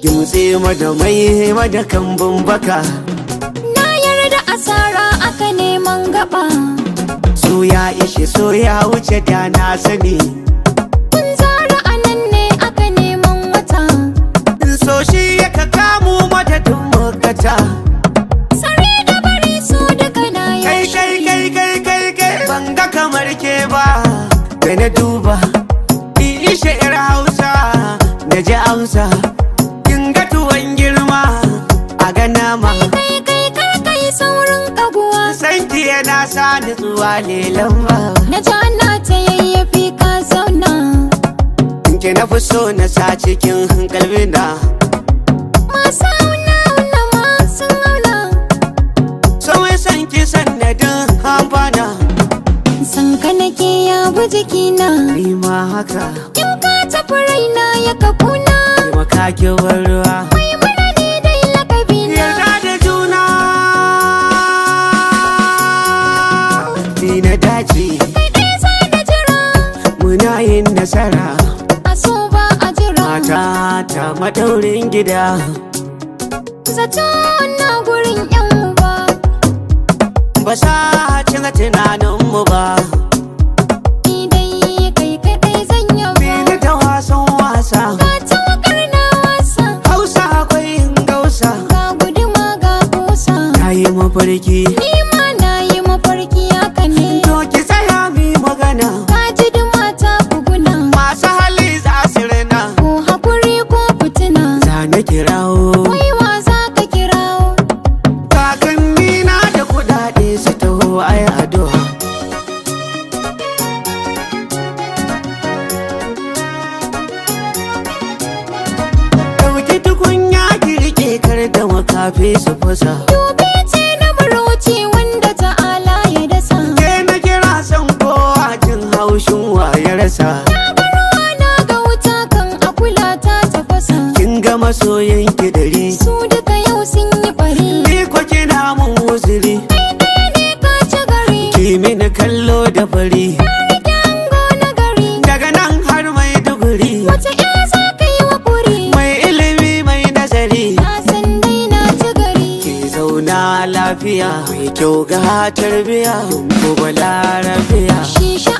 Gimtse mada mai mada kambun baka. Na yarda asara aka neman gaba. So ya ishe so ya wuce da na sani. Kun zara anan ne aka neman wata. So shi ya ka kamu madadin makata. Sare da bari su duka na yaushe. Kai ban ga kamar ke ba. Da na duba ishe yar Hausa na ji amsa. Kin ga tuwon girma a ga nama. Kai saurin kaguwa. Sanki yana sa nutsuwa lelan ba. Na ji ana ta yayyafi ka zauna. Ke na fi so na sa cikin kalbina. Masu auna masu auna. Sauye san ki sannadin hamfana. San ka nake ya bi jikina. Ni ma haka. In ka tafi raina ya kafuna. Taimaka ki bar ruwa. Mai mana ne dai lakabina. Yarda da juna. Ni na dace. Kai ɗaya za na jira. Muna yin nasara. A so ba a jira. Mata ta madaurin gida. Zato na gurin yan uba. Ba sa cin tunaninmu ba. Ni dai kai kaɗai zan yaba. Fili da wasan wasa. Ga tawakar na wasa. Hausa akwai yin gausa. Ga guduma ga kusa. Na yi mafarki. Ni ma na yi mafarki haka ne. To ki tsaya mi magana. Ka ji duma ta buguna. Masu hali za su rina. Ko hakuri ko fitina. Za na kirawo. Wai wa za ka kirawo. Kakanni na da kudade su taho ai addu'a. Dauki tukunya ki rike kar da makafi su fasa. Dubi ce na marauci wanda ta'ala ya dasa. Ke na kira san kowa jin haushin wa ya rasa. Na ga ruwa na ga wuta kan akula ta tafasa. Kin ga masoyan ki dari. Su duka yau sun yi bari. Ni ko kina mun uzuri. Kai ɗaya ne ka ci gari. Ki mini kallo da fari. Na rike ango na gari. Daga nan har mai duguri. Wace ya za ka yi wa ƙuri. Mai ilimi mai nazari. Na san dai na ci gari. Ki zauna lafiya mai kyau ga tarbiya ko balarabiya. Shisha